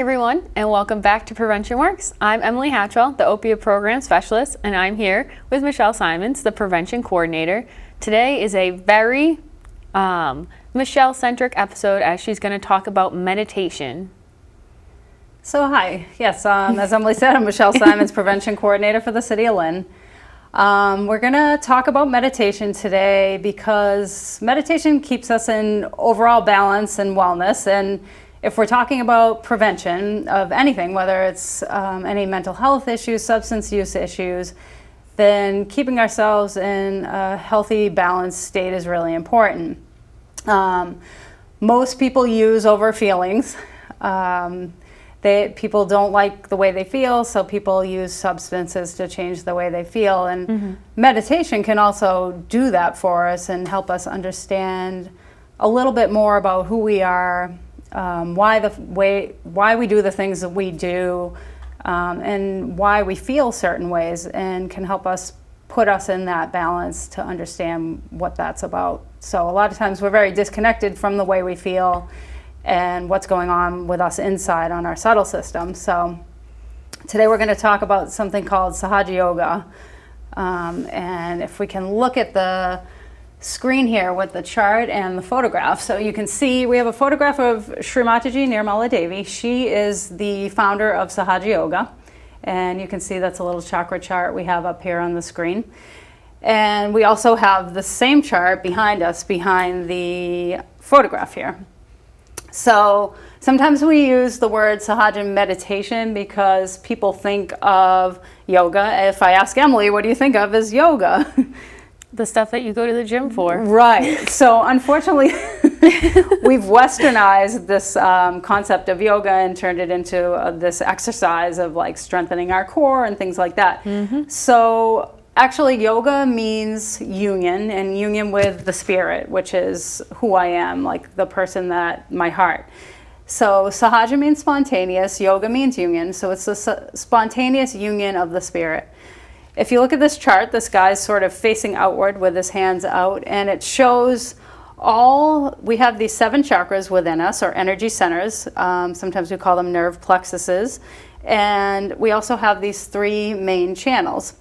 everyone, and welcome back to Prevention Works. I'm Emily Hatchwell, the Opioid Program Specialist, and I'm here with Michelle Simons, the Prevention Coordinator. Today is a very Michelle-centric episode as she's going to talk about meditation. So hi, yes, as Emily said, I'm Michelle Simons, Prevention Coordinator for the City of Lynn. We're going to talk about meditation today because meditation keeps us in overall balance and wellness. And if we're talking about prevention of anything, whether it's any mental health issues, substance use issues, then keeping ourselves in a healthy, balanced state is really important. Most people use over feelings. People don't like the way they feel, so people use substances to change the way they feel. And meditation can also do that for us and help us understand a little bit more about who we are, why we do the things that we do, and why we feel certain ways, and can help us put us in that balance to understand what that's about. So a lot of times we're very disconnected from the way we feel and what's going on with us inside on our subtle system. So today we're going to talk about something called Sahaja Yoga. And if we can look at the screen here with the chart and the photograph. So you can see we have a photograph of Srimataji Nirmala Devi. She is the founder of Sahaja Yoga. And you can see that's a little chakra chart we have up here on the screen. And we also have the same chart behind us, behind the photograph here. So sometimes we use the word Sahaja meditation because people think of yoga. If I ask Emily, what do you think of as yoga? The stuff that you go to the gym for. Right. So unfortunately, we've westernized this concept of yoga and turned it into this exercise of like strengthening our core and things like that. So actually, yoga means union, and union with the spirit, which is who I am, like the person that, my heart. So Sahaja means spontaneous, yoga means union, so it's the spontaneous union of the spirit. If you look at this chart, this guy's sort of facing outward with his hands out, and it shows we have these 7 chakras within us, or energy centers. Sometimes we call them nerve plexuses. And we also have these 3 main channels.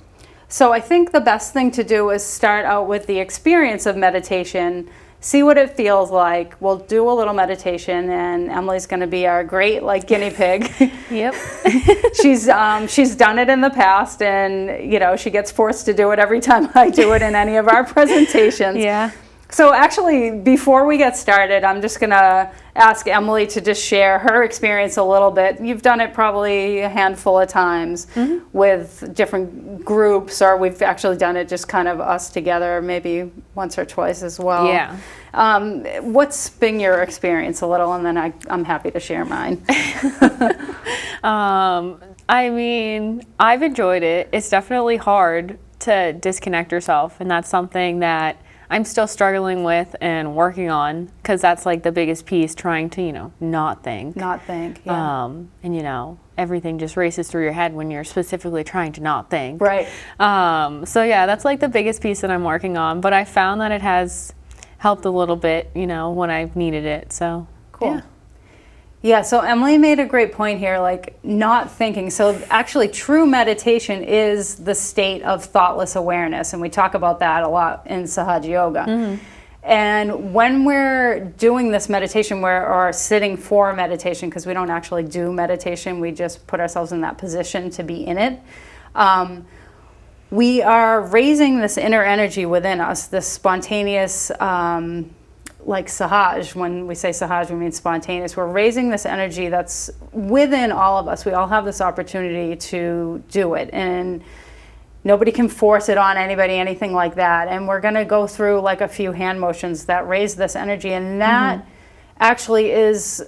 So I think the best thing to do is start out with the experience of meditation, see what it feels like. We'll do a little meditation, and Emily's going to be our great guinea pig. Yep. She's done it in the past, and she gets forced to do it every time I do it in any of our presentations. Yeah. So actually, before we get started, I'm just going to ask Emily to just share her experience a little bit. You've done it probably a handful of times with different groups, or we've actually done it just kind of us together, maybe once or twice as well. Yeah. What's been your experience a little, and then I'm happy to share mine. I mean, I've enjoyed it. It's definitely hard to disconnect yourself, and that's something that I'm still struggling with and working on, because that's like the biggest piece, trying to, not think. Not think, yeah. And everything just races through your head when you're specifically trying to not think. Right. So yeah, that's like the biggest piece that I'm working on, but I found that it has helped a little bit, when I've needed it, so. Cool. Yeah. Yeah, so Emily made a great point here, not thinking. So actually, true meditation is the state of thoughtless awareness, and we talk about that a lot in Sahaja Yoga. And when we're doing this meditation, or sitting for meditation, because we don't actually do meditation, we just put ourselves in that position to be in it, we are raising this inner energy within us, this spontaneous like Sahaj. When we say Sahaj, we mean spontaneous. We're raising this energy that's within all of us. We all have this opportunity to do it, and nobody can force it on anybody, anything like that. And we're going to go through a few hand motions that raise this energy, and that actually is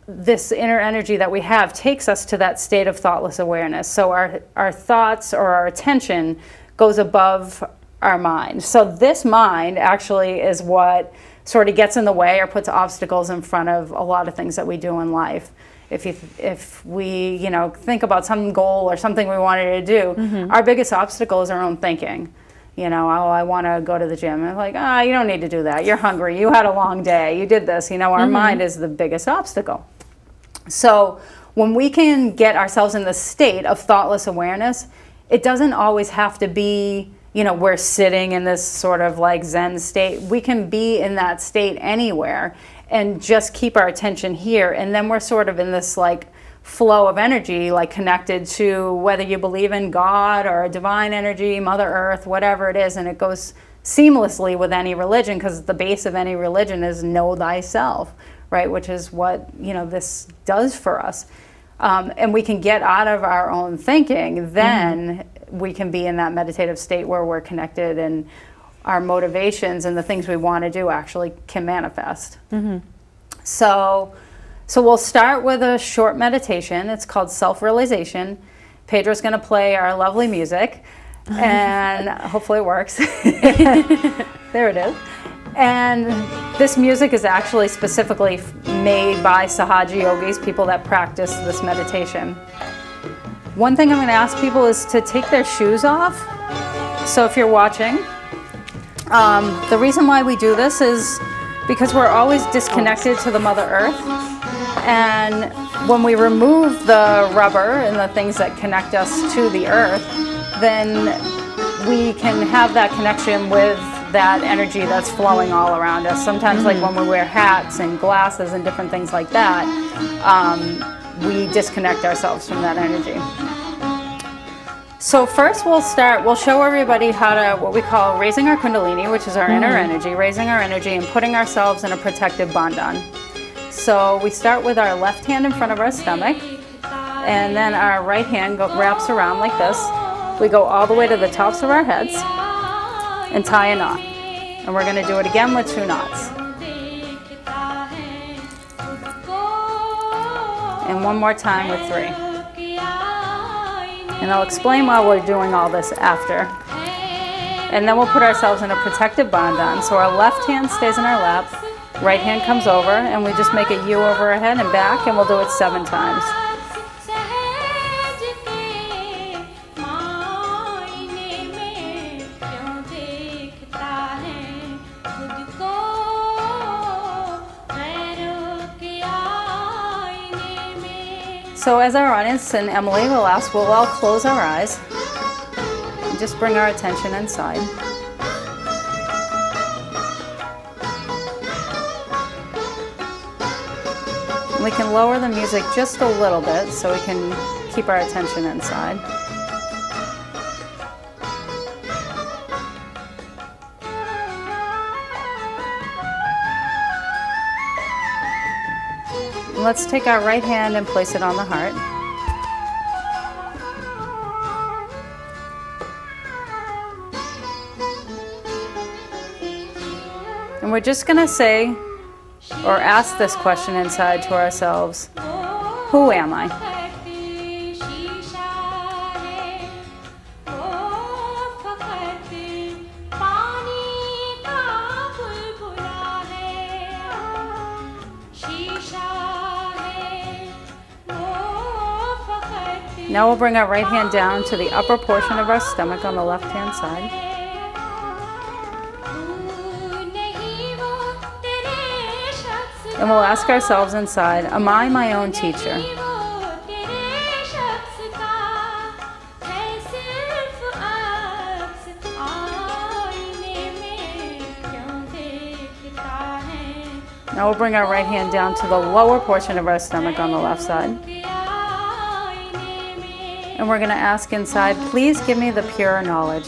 this inner energy that we have takes us to that state of thoughtless awareness. So our thoughts, or our attention, goes above our mind. So this mind actually is what sort of gets in the way or puts obstacles in front of a lot of things that we do in life. If we think about some goal or something we wanted to do, our biggest obstacle is our own thinking. I want to go to the gym. And you don't need to do that. You're hungry. You had a long day. You did this. Our mind is the biggest obstacle. So when we can get ourselves in the state of thoughtless awareness, it doesn't always have to be, you know, we're sitting in this sort of like Zen state. We can be in that state anywhere and just keep our attention here. And then we're sort of in this like flow of energy, like connected to whether you believe in God or a divine energy, Mother Earth, whatever it is. And it goes seamlessly with any religion, because the base of any religion is know thyself, right? Which is what, you know, this does for us. And we can get out of our own thinking, then we can be in that meditative state where we're connected and our motivations and the things we want to do actually can manifest. So we'll start with a short meditation. It's called self-realization. Pedro's going to play our lovely music, and hopefully it works. There it is. And this music is actually specifically made by Sahaja yogis, people that practice this meditation. One thing I'm going to ask people is to take their shoes off. So if you're watching, the reason why we do this is because we're always disconnected to the Mother Earth. And when we remove the rubber and the things that connect us to the earth, then we can have that connection with that energy that's flowing all around us. Sometimes like when we wear hats and glasses and different things like that, we disconnect ourselves from that energy. So first we'll show everybody how to, what we call raising our kundalini, which is our inner energy, raising our energy and putting ourselves in a protective bandhan. So we start with our left hand in front of our stomach, and then our right hand wraps around like this. We go all the way to the tops of our heads and tie a knot. And we're going to do it again with 2 knots. And one more time with 3. And I'll explain why we're doing all this after. And then we'll put ourselves in a protective bandhan. So our left hand stays in our lap, right hand comes over, and we just make a U over our head and back, and we'll do it 7 times. So as our audience and Emily will ask, we'll all close our eyes and just bring our attention inside. And we can lower the music just a little bit so we can keep our attention inside. Let's take our right hand and place it on the heart. And we're just going to say or ask this question inside to ourselves: who am I? Now we'll bring our right hand down to the upper portion of our stomach on the left-hand side. And we'll ask ourselves inside, am I my own teacher? Now we'll bring our right hand down to the lower portion of our stomach on the left side. And we're going to ask inside, please give me the pure knowledge.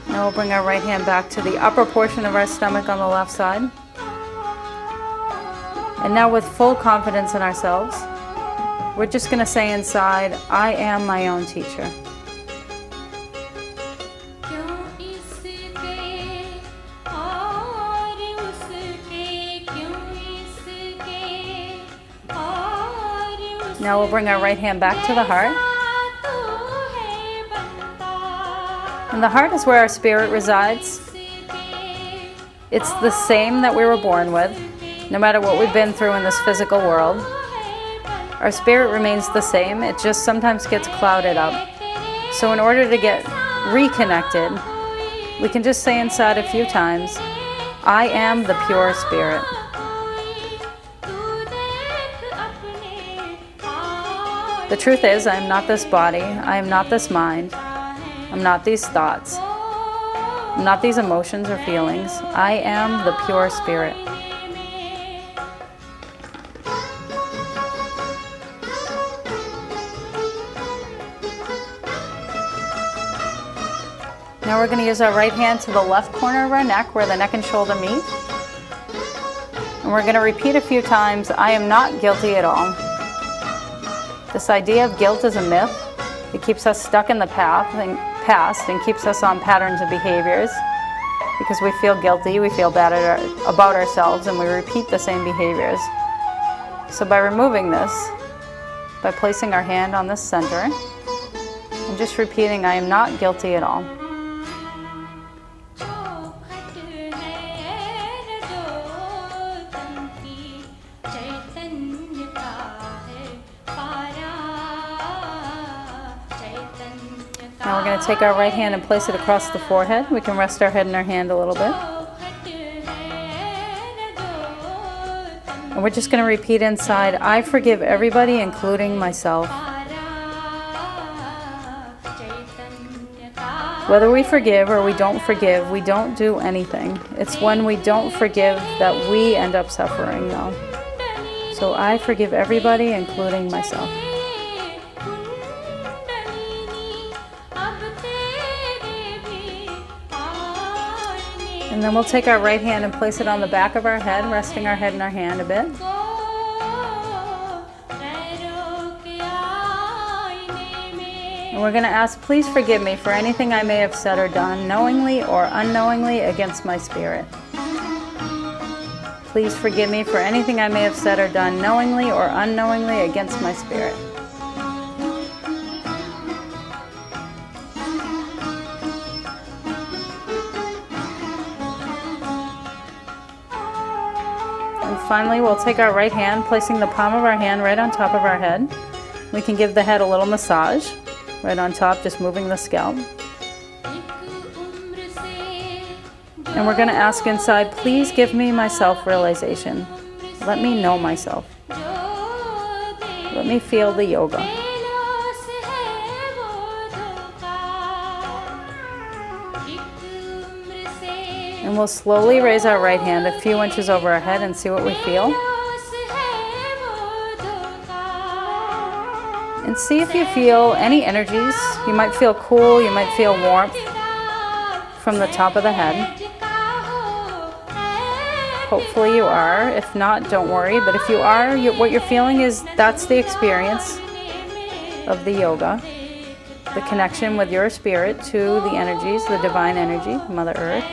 Now we'll bring our right hand back to the upper portion of our stomach on the left side. And now with full confidence in ourselves, we're just going to say inside, I am my own teacher. Now we'll bring our right hand back to the heart. And the heart is where our spirit resides. It's the same that we were born with, no matter what we've been through in this physical world. Our spirit remains the same, it just sometimes gets clouded up. So in order to get reconnected, we can just say inside a few times, I am the pure spirit. The truth is, I am not this body, I am not this mind, I'm not these thoughts, I'm not these emotions or feelings. I am the pure spirit. Now we're going to use our right hand to the left corner of our neck where the neck and shoulder meet. And we're going to repeat a few times, I am not guilty at all. This idea of guilt is a myth. It keeps us stuck in the past and keeps us on patterns of behaviors because we feel guilty, we feel bad about ourselves, and we repeat the same behaviors. So by removing this, by placing our hand on the center, and just repeating, I am not guilty at all. Now we're going to take our right hand and place it across the forehead. We can rest our head in our hand a little bit. And we're just going to repeat inside, I forgive everybody, including myself. Whether we forgive or we don't do anything. It's when we don't forgive that we end up suffering, though. So I forgive everybody, including myself. And then we'll take our right hand and place it on the back of our head, resting our head in our hand a bit. And we're going to ask, please forgive me for anything I may have said or done, knowingly or unknowingly, against my spirit. Please forgive me for anything I may have said or done, knowingly or unknowingly, against my spirit. Finally, we'll take our right hand, placing the palm of our hand right on top of our head. We can give the head a little massage, right on top, just moving the scalp. And we're going to ask inside, please give me my self-realization. Let me know myself. Let me feel the yoga. And we'll slowly raise our right hand a few inches over our head and see what we feel. And see if you feel any energies. You might feel cool, you might feel warmth from the top of the head. Hopefully you are. If not, don't worry. But if you are, what you're feeling is that's the experience of the yoga. The connection with your spirit to the energies, the divine energy, Mother Earth.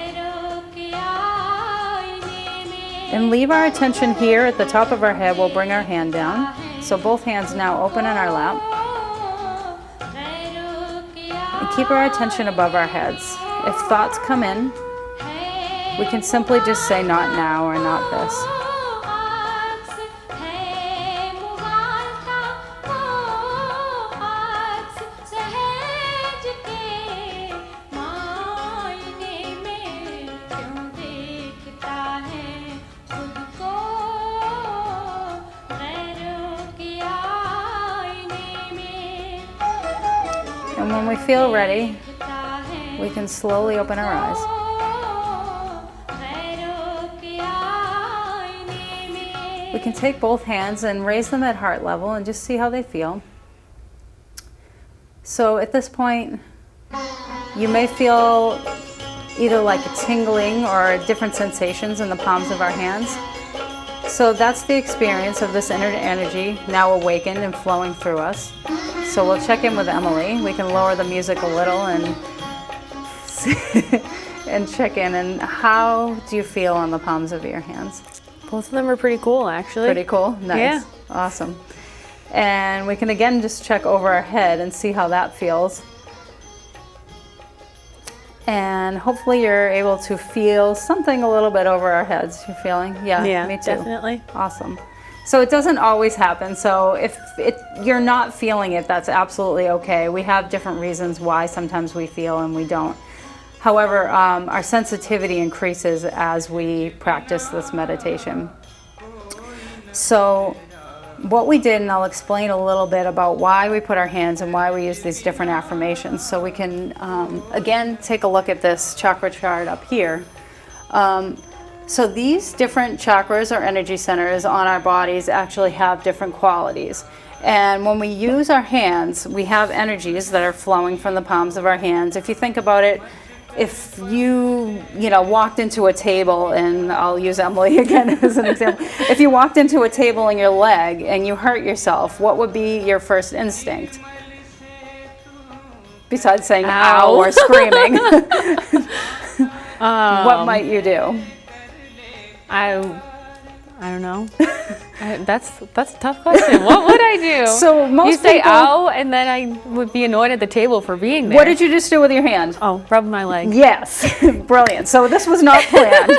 And leave our attention here at the top of our head. We'll bring our hand down. So both hands now open in our lap. And keep our attention above our heads. If thoughts come in, we can simply just say not now or not this. And when we feel ready, we can slowly open our eyes. We can take both hands and raise them at heart level and just see how they feel. So at this point, you may feel either like a tingling or different sensations in the palms of our hands. So that's the experience of this inner energy now awakened and flowing through us. So we'll check in with Emily. We can lower the music a little and and check in. And how do you feel on the palms of your hands? Both of them are pretty cool, actually. Pretty cool? Nice. Yeah. Awesome. And we can again just check over our head and see how that feels. And hopefully you're able to feel something a little bit over our heads. You're feeling? Yeah, Yeah, me too. definitely. Awesome. So it doesn't always happen. So if you're not feeling it, that's absolutely okay. We have different reasons why sometimes we feel and we don't. However, our sensitivity increases as we practice this meditation. So what we did, and I'll explain a little bit about why we put our hands and why we use these different affirmations. So we can, again, take a look at this chakra chart up here. So these different chakras or energy centers on our bodies actually have different qualities. And when we use our hands, we have energies that are flowing from the palms of our hands. If you think about it, if you walked into a table, and I'll use Emily again as an example. If you walked into a table in your leg and you hurt yourself, what would be your first instinct? Besides saying ow or screaming. What might you do? I don't know. That's a tough question. What would I do? So most you say people, ow, and then I would be annoyed at the table for being there. What did you just do with your hand? Oh, rub my leg. Yes, brilliant. So this was not planned.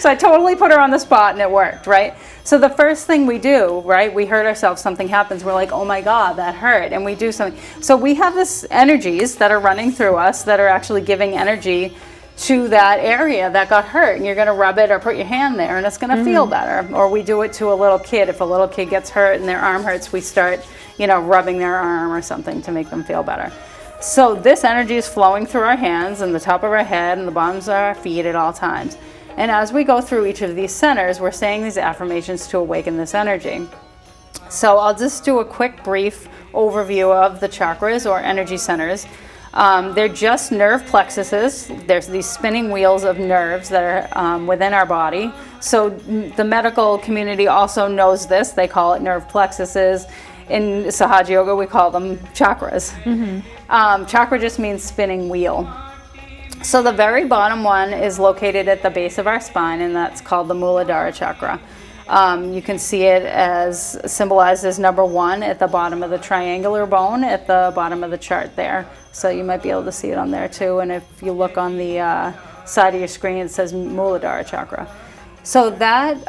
So I totally put her on the spot and it worked, right? So the first thing we do, right, we hurt ourselves, something happens, we're like, oh my God, that hurt, and we do something. So we have this energies that are running through us that are actually giving energy to that area that got hurt, and you're going to rub it or put your hand there and it's going to feel better. Or we do it to a little kid. If a little kid gets hurt and their arm hurts, we start rubbing their arm or something to make them feel better. So this energy is flowing through our hands and the top of our head and the bottoms of our feet at all times. And as we go through each of these centers, we're saying these affirmations to awaken this energy. So I'll just do a quick brief overview of the chakras or energy centers. They're just nerve plexuses. There's these spinning wheels of nerves that are within our body. So the medical community also knows this. They call it nerve plexuses. In Sahaja Yoga, we call them chakras. Chakra just means spinning wheel. So the very bottom one is located at the base of our spine, and that's called the Muladhara chakra. You can see it as symbolized as number 1 at the bottom of the triangular bone at the bottom of the chart there. So you might be able to see it on there too. And if you look on the side of your screen, it says Muladhara chakra. So that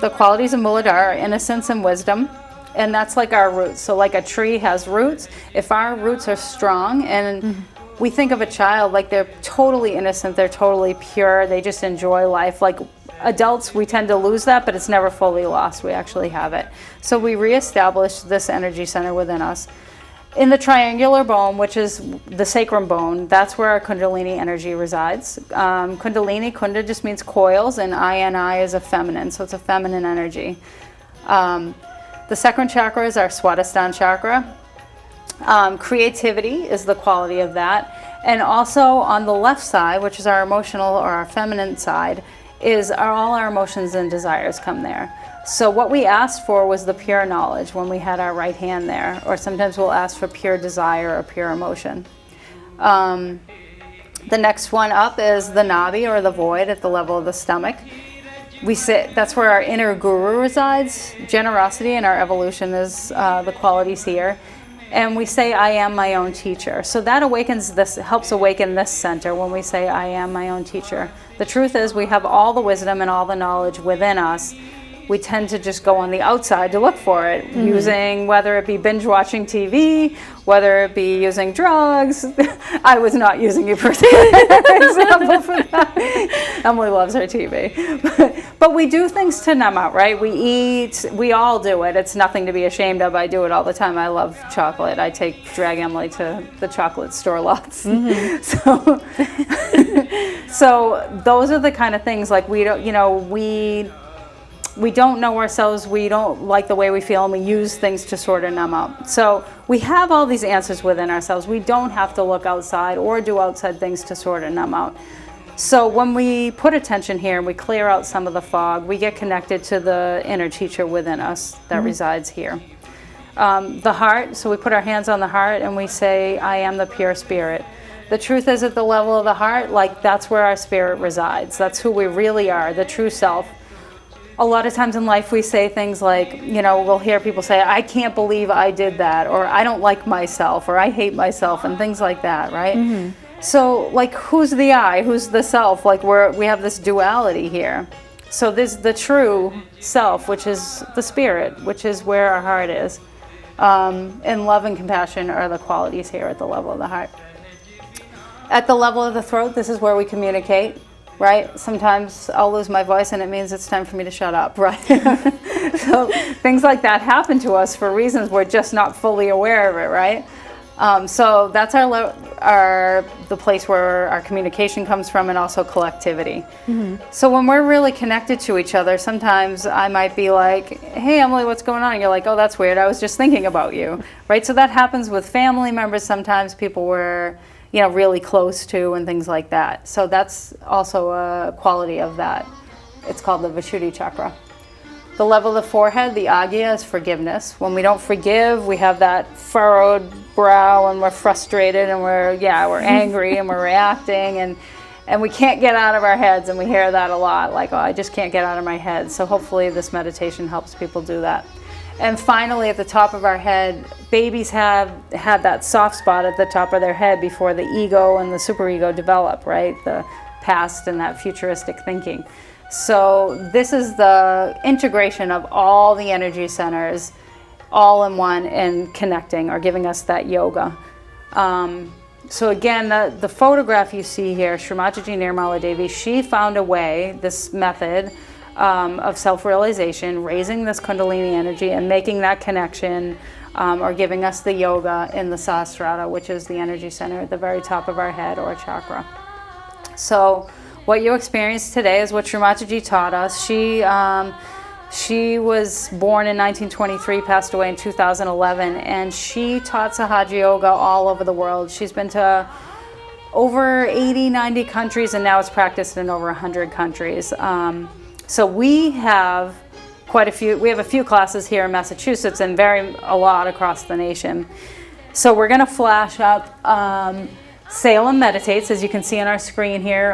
the qualities of Muladhara are innocence and wisdom. And that's like our roots. So like a tree has roots, if our roots are strong, and we think of a child like they're totally innocent, they're totally pure, they just enjoy life. Like adults, we tend to lose that, but it's never fully lost. We actually have it. So we reestablish this energy center within us. In the triangular bone, which is the sacrum bone, that's where our Kundalini energy resides. Kundalini, Kunda just means coils, and INI is a feminine, so it's a feminine energy. The second chakra is our Swadhisthana chakra. Creativity is the quality of that. And also on the left side, which is our emotional or our feminine side, is all our emotions and desires come there. So what we asked for was the pure knowledge when we had our right hand there, or sometimes we'll ask for pure desire or pure emotion. The next one up is the Nabi or the void at the level of the stomach. We sit, that's where our inner guru resides. Generosity in our evolution is the qualities here. And we say, I am my own teacher. So that awakens this, helps awaken this center when we say, I am my own teacher. The truth is we have all the wisdom and all the knowledge within us. We tend to just go on the outside to look for it, using, whether it be binge watching TV, whether it be using drugs. I was not using a particular example for that. Emily loves her TV. But we do things to numb out, right? We eat, we all do it. It's nothing to be ashamed of. I do it all the time. I love chocolate. I drag Emily to the chocolate store lots. So those are the kind of things, like we don't, we don't know ourselves, we don't like the way we feel, and we use things to sort of numb out. So we have all these answers within ourselves. We don't have to look outside or do outside things to sort of numb out. So when we put attention here and we clear out some of the fog, we get connected to the inner teacher within us that resides here. The heart, so we put our hands on the heart and we say, I am the pure spirit. The truth is, at the level of the heart, like that's where our spirit resides. That's who we really are, the true self. A lot of times in life we say things like, we'll hear people say, I can't believe I did that, or I don't like myself, or I hate myself, and things like that, right? So like, who's the I, who's the self? Like we have this duality here. So there's the true self, which is the spirit, which is where our heart is. And love and compassion are the qualities here at the level of the heart. At the level of the throat, this is where we communicate, right? Sometimes I'll lose my voice and it means it's time for me to shut up, right? So things like that happen to us for reasons we're just not fully aware of it, right? So that's the place where our communication comes from, and also collectivity. So when we're really connected to each other, sometimes I might be like, hey Emily, what's going on? And you're like, oh, that's weird, I was just thinking about you, right? So that happens with family members. Sometimes people we're really close to, and things like that. So that's also a quality of that. It's called the Vishuddhi chakra. The level of the forehead, the agya, is forgiveness. When we don't forgive, we have that furrowed brow, and we're frustrated, and we're angry, and we're reacting, and we can't get out of our heads, and we hear that a lot, like, oh, I just can't get out of my head. So hopefully this meditation helps people do that. And finally, at the top of our head, babies have that soft spot at the top of their head before the ego and the superego develop, right? The past and that futuristic thinking. So this is the integration of all the energy centers all in one and connecting, or giving us that yoga. So again, the photograph you see here, Srimataji Nirmala Devi, she found a way, this method of self-realization, raising this Kundalini energy and making that connection, or giving us the yoga in the Sahasrara, which is the energy center at the very top of our head, or chakra. So what you experienced today is what Srimataji taught us. She was born in 1923, passed away in 2011, and she taught Sahaja Yoga all over the world. She's been to over 80, 90 countries, and now it's practiced in over 100 countries. So we have we have a few classes here in Massachusetts, and a lot across the nation. So we're going to flash up Salem Meditates, as you can see on our screen here.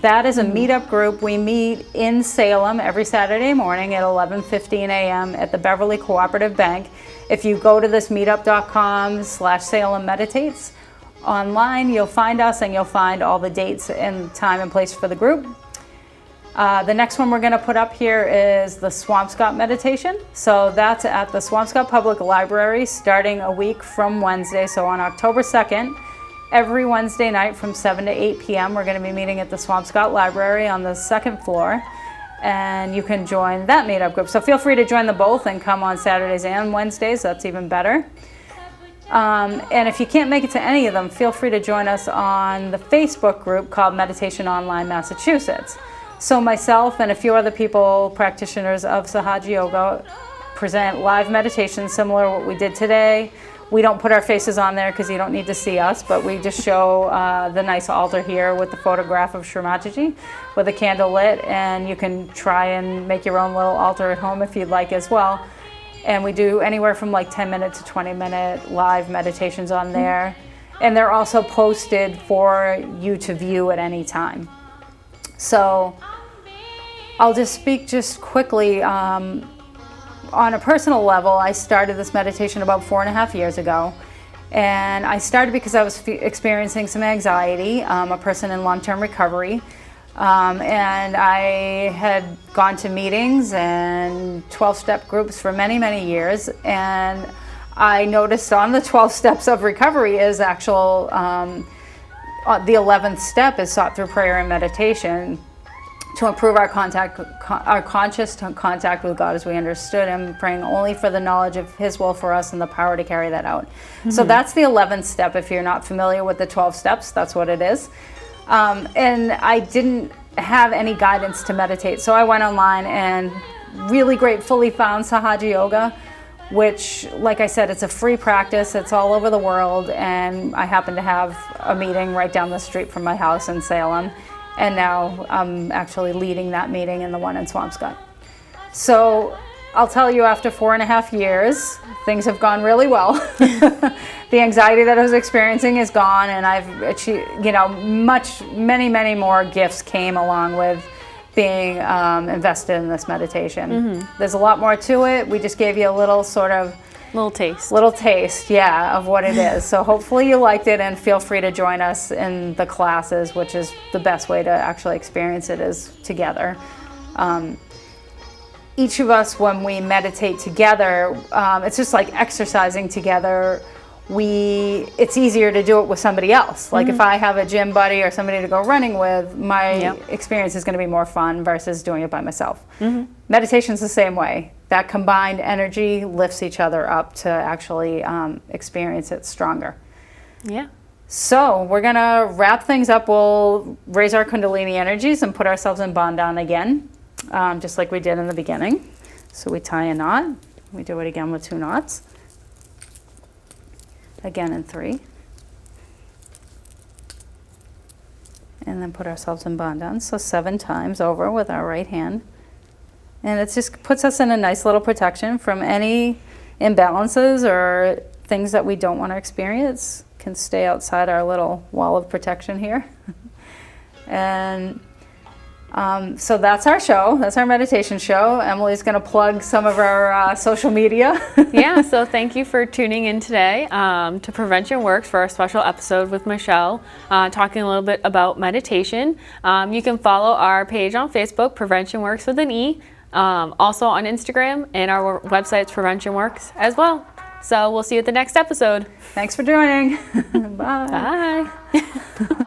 That is a meetup group. We meet in Salem every Saturday morning at 11:15 a.m. at the Beverly Cooperative Bank. If you go to this meetup.com/Salem Meditates online, you'll find us, and you'll find all the dates and time and place for the group. The next one we're going to put up here is the Swampscott meditation. So that's at the Swampscott Public Library starting a week from Wednesday. So on October 2nd, every Wednesday night from 7 to 8 p.m. we're going to be meeting at the Swampscott Library on the second floor, and you can join that meetup group. So feel free to join them both and come on Saturdays and Wednesdays. That's even better. And if you can't make it to any of them, feel free to join us on the Facebook group called Meditation Online Massachusetts. So myself and a few other people, practitioners of Sahaja Yoga, present live meditations similar to what we did today. We don't put our faces on there because you don't need to see us, but we just show the nice altar here with the photograph of Srimataji with a candle lit, and you can try and make your own little altar at home if you'd like as well. And we do anywhere from like 10-minute to 20-minute live meditations on there. And they're also posted for you to view at any time. So I'll just speak just quickly. On a personal level, I started this meditation about 4.5 years ago. And I started because I was experiencing some anxiety, a person in long-term recovery. And I had gone to meetings and 12-step groups for many, many years. And I noticed on the 12 steps of recovery is the 11th step is sought through prayer and meditation to improve our conscious contact with God as we understood Him, praying only for the knowledge of His will for us and the power to carry that out. Mm-hmm. So that's the 11th step. If you're not familiar with the 12 steps, that's what it is. And I didn't have any guidance to meditate, so I went online and really gratefully found Sahaja Yoga, which, like I said, it's a free practice. It's all over the world, and I happen to have a meeting right down the street from my house in Salem, and now I'm actually leading that meeting in the one in Swampscott. So I'll tell you, after 4.5 years, things have gone really well. The anxiety that I was experiencing is gone, and I've achieved, many, many more gifts came along with being invested in this meditation. Mm-hmm. There's a lot more to it. We just gave you a little taste, of what it is. So hopefully you liked it, and feel free to join us in the classes, which is the best way to actually experience it, is together. Each of us, when we meditate together, it's just like exercising together. It's easier to do it with somebody else. Like if I have a gym buddy or somebody to go running with, my experience is going to be more fun versus doing it by myself. Meditation's the same way. That combined energy lifts each other up to actually experience it stronger. Yeah. So we're going to wrap things up. We'll raise our Kundalini energies and put ourselves in Bandhan again, just like we did in the beginning. So we tie a knot. We do it again with 2 knots. Again in 3. And then put ourselves in Bandhan. So 7 times over with our right hand. And it just puts us in a nice little protection from any imbalances or things that we don't want to experience. Can stay outside our little wall of protection here. And so that's our show. That's our meditation show. Emily's going to plug some of our social media. Yeah, so thank you for tuning in today to Prevention Works for our special episode with Michelle, talking a little bit about meditation. You can follow our page on Facebook, Prevention Works with an E, also on Instagram, and our website's Prevention Works as well. So we'll see you at the next episode. Thanks for joining. Bye. Bye.